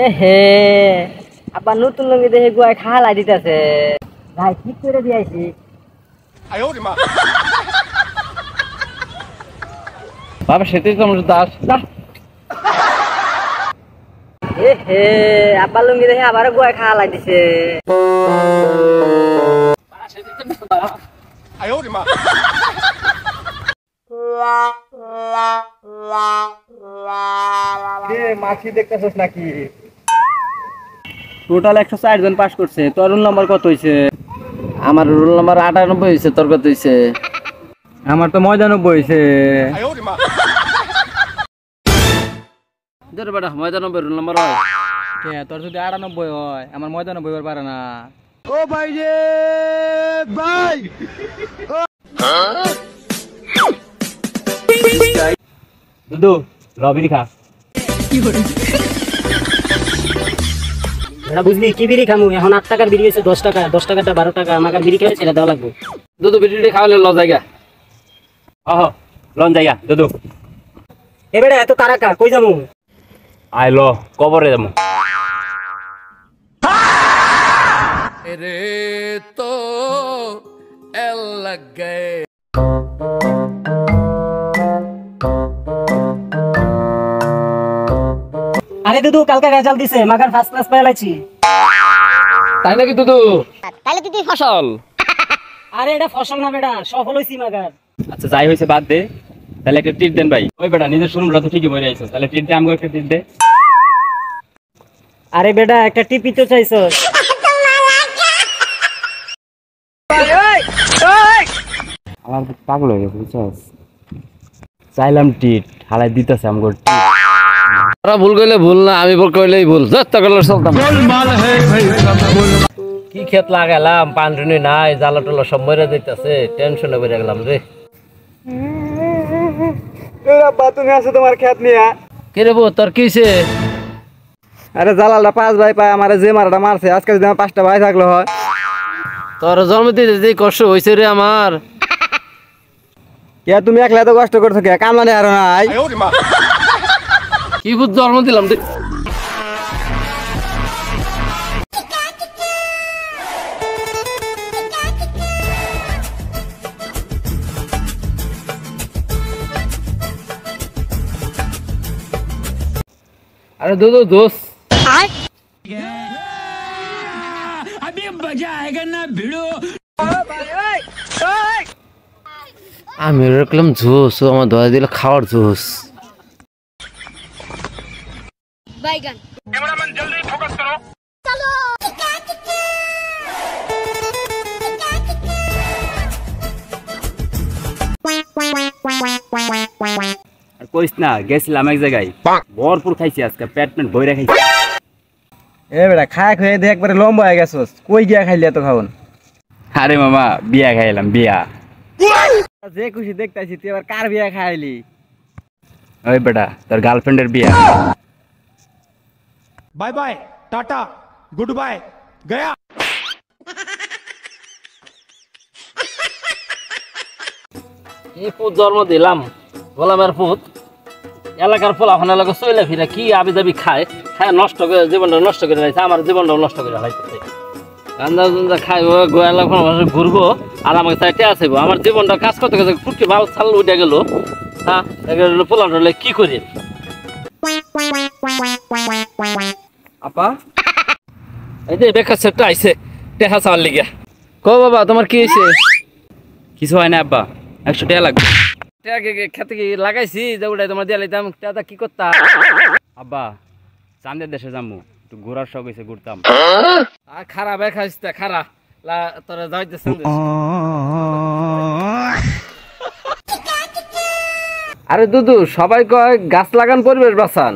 এ হে আবার নতুন লঙ্গি দেখে গুয়ায় খালা দিতেছে ভাই ঠিক করে দিয়েছি বাবা সেটাই তো আমার দাস এ হে আবার লঙ্গি দেখে আবার গুয়ায় খালা দিছে মাছি দেখতেছিস নাকি? টোটাল 104 জন পাস করছে। তোর রোল নাম্বার কত হইছে? আমার রোল নাম্বার 98 হইছে। তোর কত হইছে? আমার তো 99 হইছে। তোর বেটা 99 রোল নাম্বার হয়। কে তোর যদি 98 হয় আমার 99 হইবার পারে না। ও ভাই রে ভাই দুদু রবিরি খা। বুঝলি কি বিড়ি খামু এখন 8 টাকার বিড়ি হয়েছে 10 টাকা 10 টাকাটা 12 টাকা আমাকে বিড়ি খেয়ে ছেড়ে দেওয়া লাগবে দুদু বিড়িটি খাওয়ালে ল জায়গা লন জায়গা দুদু এবারে এত তারাকা কই যামু আই ল কবরে যামু রে তো এল লাগ গয়ে আরে দুদু কালকে রেজাল্ট দিছে মাগার ফার্স্ট ক্লাস পেলাইছি তাই নাকি দুদু? তাহলে তুই ফসল আরে এটা ফসল না বেটা সফল হইছি মাগার আচ্ছা যাই হইছে বাদ দে তাহলে একটা ট্রিট দেন ভাই ওই বেটা নিজের শোরুমটা তো ঠিকই বইরে আইছো তাহলে ট্রিট দে আমগো একটা ট্রিট দে আরে বেটা একটা টিপি তো চাইছো আমার পাগল হয়ে গেছে বুঝছস চাইলাম ট্রিট হালাই দিতেছে আমগো তোরা ভুল কইলে ভুল না আমি ভুল কইলেই ভুল যত করলে চলতাম কি ক্ষেত লাগালাম পানটুনি নাই জ্বালা টলা সব মরে যাইতেছে টেনশনে বেড়ে গেলাম রে আব্বা তুমি আছো তোমার খেত নিয়া কে রে বউ তোর কিছে? আরে জালালটা 5 ভাই পায় আমারে যে মারাটা মারছে আজকে যদি আমার 5টা ভাই থাকলো হয় তোর জন্ম দিতে যে কষ্ট হইছে রে আমার কে তুমি একলা তো কষ্ট করছো কে কামলা নেই আর নাই কি বুঝ জন্ম দিলাম রে अरे दो दोस्त अभी मजा आएगा ना भिड़ो আমি রাখলাম জুস ও আমার দয়া দিল খাওয়ার জুস बैगन कैमरामैन जल्दी फोकस करो चलो আর কইস না গেছিলাম এক জায়গায় ভরপুর খাইছি আজকে পেট ভইরা খাইছি এ বেটা খায় খেয়ে দে একবারে লম্বা হয়ে গেছস কই গিয়া খাইলি এত খাওন আরে মামা বিয়া খাইলাম বিয়া যে খুশি দেখতাছি তুই আবার কার বিয়া খাইলি ওই বেটা তোর গার্লফ্রেন্ডের বিয়া bye bye tata goodbye गया কি পুত জন্ম দিলাম গোলামের পুত এলাকার ফলাফান এলাকা চলে ফিরে কি আবি যাবি খায় খায় নষ্ট করে জীবনটা নষ্ট করে রাখছে আমার জীবনটাও নষ্ট করে রাখছে গান্দা গুন্দা খাইব এলাকা ঘুরবো আর আমাকে চাইতে আসব আমার জীবনটা কাজ করতে গেছে কুটকি ভাল ছাল উঠে গেল হ্যাঁ পোলাম হলে কি করি আপা এই যে বেকার সেটটা আইছে টেহা চাওয়ার লিগা কো বাবা তোমার কি হয়েছে? কিছু হয় না আব্বা 100 টাকা লাগবে খেতে কি লাগাইছি যে ওটাই তোমার দিয়ে লাইতাম টাকা কি করতাম আব্বা চাঁদের দেশে যাবো একটু ঘোরার শখ হয়েছে ঘুরতাম আর খারাপ খাইছ খারা তোরা যাইতেছ আরে দুদু সবাই কয় গাছ লাগান পরিবেশ বাঁচান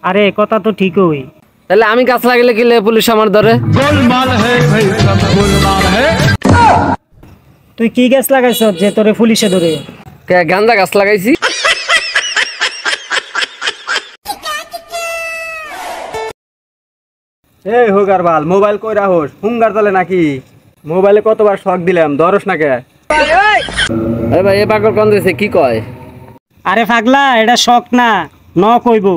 আরে কথা তো ঠিকই তাহলে আমি গাছ লাগাইলে কি পুলিশ আমার ধরে गोलमाल है भाई सब गोलमाल है তুই কি গাছ লাগাইছ যে তোরে পুলিশে ধরে গাঁদা গাছ লাগাইছি এই হোগার বাল মোবাইল কই রাখোস হুঙ্গার চলে নাকি মোবাইলে কতবার শক দিলাম ধরস না কে ভাই এ পাগল কোন দেশে কি কয় আরে পাগলা এটা শখ না ন কইবো